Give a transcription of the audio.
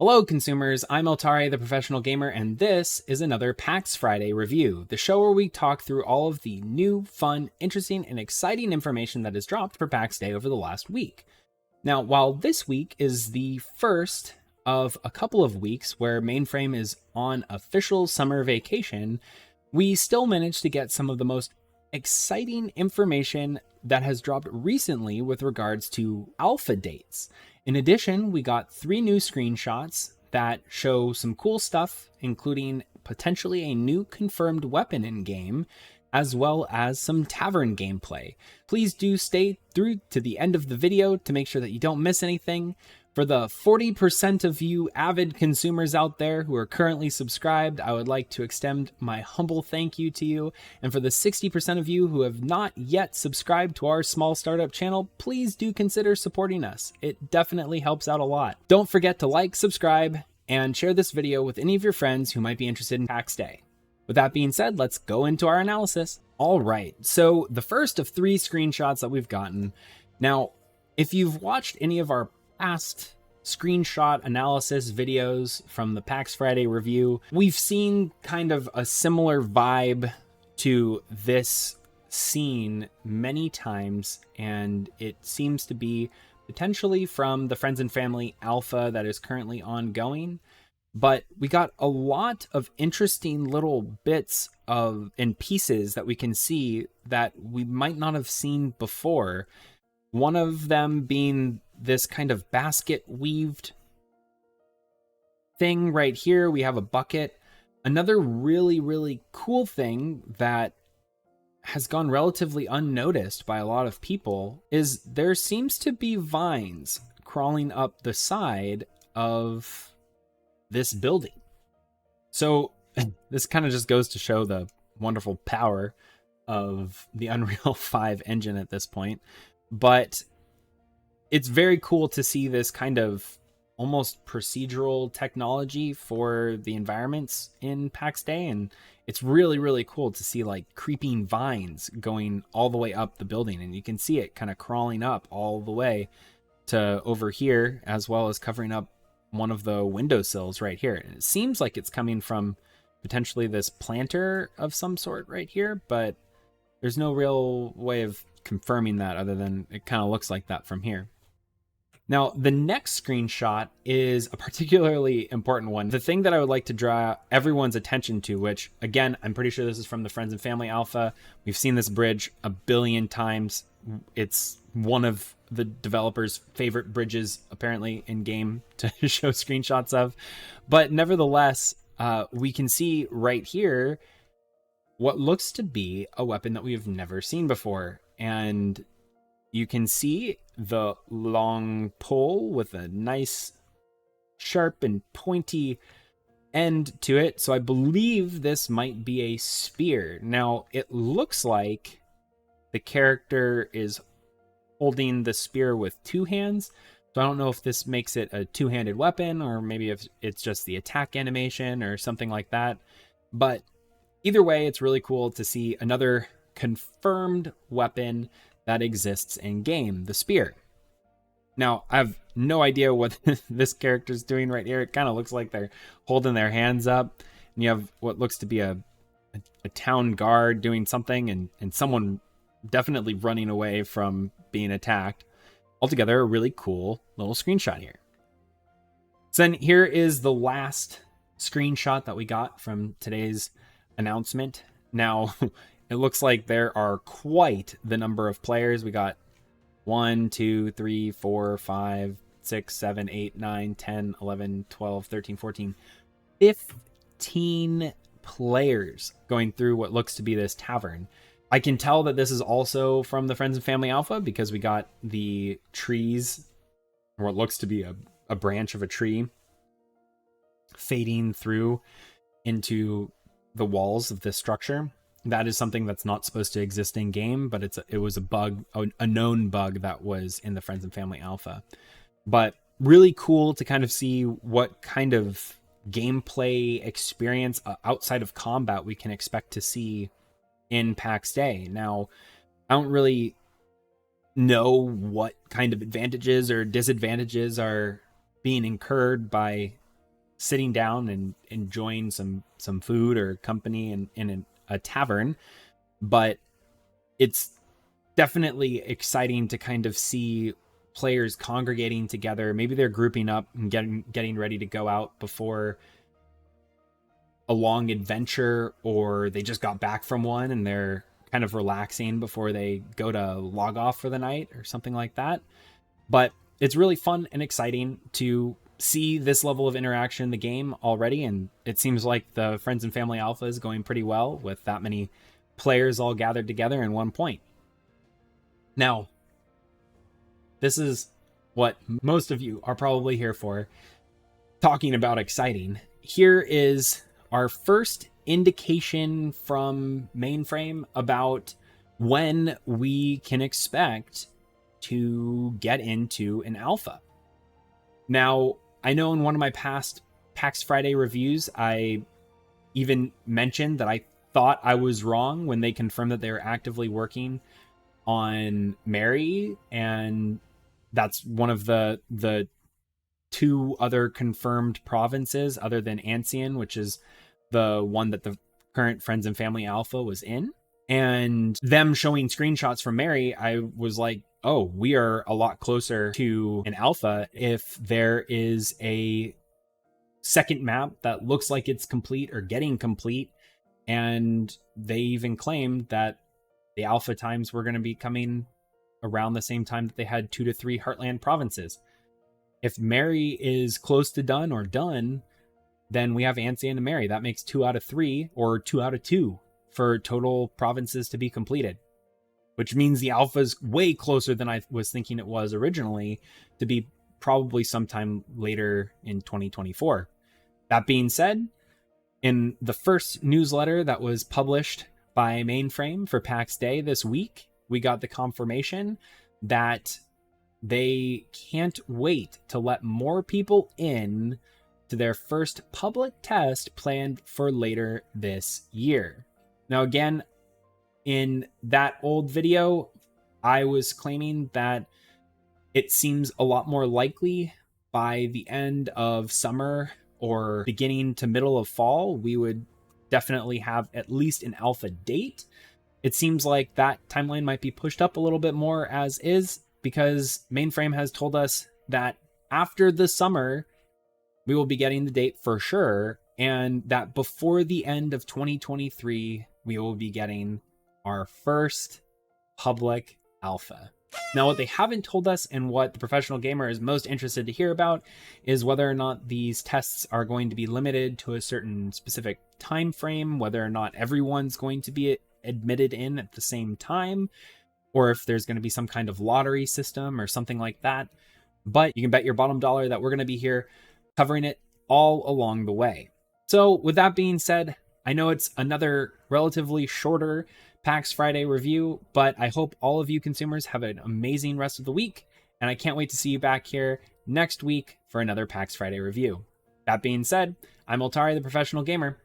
Hello, consumers. I'm Eltari, the professional gamer, and this is another Pax Friday review, the show where we talk through all of the new, fun, interesting, and exciting information that has dropped for Pax Day over the last week. Now, while this week is the first of a couple of weeks where Mainframe is on official summer vacation, we still managed to get some of the most exciting information that has dropped recently with regards to alpha dates. In addition, we got 3 new screenshots that show some cool stuff, including potentially a new confirmed weapon in game, as well as some Tavern gameplay. Please do stay through to the end of the video to make sure that you don't miss anything. For the 40% of you avid consumers out there who are currently subscribed, I would like to extend my humble thank you to you. And for the 60% of you who have not yet subscribed to our small startup channel, please do consider supporting us. It definitely helps out a lot. Don't forget to like, subscribe, and share this video with any of your friends who might be interested in Pax Day. With that being said, let's go into our analysis. All right, so the first of 3 screenshots that we've gotten. Now, if you've watched any of our past screenshot analysis videos from the Pax Friday review, we've seen kind of a similar vibe to this scene many times, and it seems to be potentially from the Friends and Family alpha that is currently ongoing. But we got a lot of interesting little bits of and pieces that we can see that we might not have seen before. One of them being this kind of basket weaved thing right here. We have a bucket. Another really cool thing that has gone relatively unnoticed by a lot of people is there seems to be vines crawling up the side of this building. So this kind of just goes to show the wonderful power of the Unreal 5 engine at this point. But it's very cool to see this kind of almost procedural technology for the environments in Pax Day, and it's really cool to see like creeping vines going all the way up the building, and you can see it kind of crawling up all the way to over here, as well as covering up one of the windowsills right here. And it seems like it's coming from potentially this planter of some sort right here, but there's no real way of confirming that other than it kind of looks like that from here. Now, the next screenshot is a particularly important one. The thing that I would like to draw everyone's attention to, which again, I'm pretty sure this is from the Friends and Family alpha. We've seen this bridge a billion times. It's one of the developers' favorite bridges, apparently, in game to show screenshots of. But nevertheless, we can see right here what looks to be a weapon that we've never seen before. And you can see the long pole with a nice sharp and pointy end to it. So I believe this might be a spear. Now, it looks like the character is holding the spear with 2 hands. So I don't know if this makes it a 2-handed weapon, or maybe if it's just the attack animation or something like that. But either way, it's really cool to see another confirmed weapon that exists in game, the spear. Now, I have no idea what this character's doing right here. It kind of looks like they're holding their hands up, and you have what looks to be a town guard doing something, and someone definitely running away from being attacked. Altogether, a really cool little screenshot here. So then here is the last screenshot that we got from today's announcement. Now, it looks like there are quite the number of players. We got 1, 2, 3, 4, 5, 6, 7, 8, 9, 10, 11, 12, 13, 14, 15 players going through what looks to be this tavern. I can tell that this is also from the Friends and Family alpha because we got the trees, or what looks to be a branch of a tree, fading through into the walls of this structure. That is something that's not supposed to exist in game, but it was a bug, a known bug that was in the Friends and Family alpha. But really cool to kind of see what kind of gameplay experience outside of combat we can expect to see in Pax Day. Now, I don't really know what kind of advantages or disadvantages are being incurred by sitting down and enjoying some food or company in a tavern, but it's definitely exciting to kind of see players congregating together. Maybe they're grouping up and getting ready to go out before a long adventure, or they just got back from one and they're kind of relaxing before they go to log off for the night or something like that. But it's really fun and exciting to see this level of interaction in the game already, and it seems like the Friends and Family Alpha is going pretty well with that many players all gathered together in one point. Now, this is what most of you are probably here for, talking about exciting. Here is our first indication from Mainframe about when we can expect to get into an alpha. Now, I know in one of my past Pax FriDEI reviews, I even mentioned that I thought I was wrong when they confirmed that they were actively working on Mary, and that's one of the two other confirmed provinces other than Ancien, which is the one that the current Friends and Family Alpha was in. And them showing screenshots from Mary, I was like, oh, we are a lot closer to an alpha if there is a second map that looks like it's complete or getting complete. And they even claimed that the alpha times were going to be coming around the same time that they had 2 to 3 Heartland provinces. If Mary is close to done or done, then we have Ancien and Mary. That makes 2 out of 3 or 2 out of 2 for total provinces to be completed, which means the alpha is way closer than I was thinking it was originally, to be probably sometime later in 2024. That being said, in the first newsletter that was published by Mainframe for Pax Dei this week, we got the confirmation that they can't wait to let more people in to their first public test planned for later this year. Now, again, in that old video, I was claiming that it seems a lot more likely by the end of summer or beginning to middle of fall, we would definitely have at least an alpha date. It seems like that timeline might be pushed up a little bit more as is, because Mainframe has told us that after the summer, we will be getting the date for sure, and that before the end of 2023, we will be getting our first public alpha. Now, what they haven't told us, and what the professional gamer is most interested to hear about, is whether or not these tests are going to be limited to a certain specific time frame, whether or not everyone's going to be admitted in at the same time, or if there's going to be some kind of lottery system or something like that. But you can bet your bottom dollar that we're going to be here covering it all along the way. So with that being said, I know it's another relatively shorter Pax FriDEI review, but I hope all of you consumers have an amazing rest of the week, and I can't wait to see you back here next week for another Pax FriDEI review. That being said, I'm Altari, the professional gamer.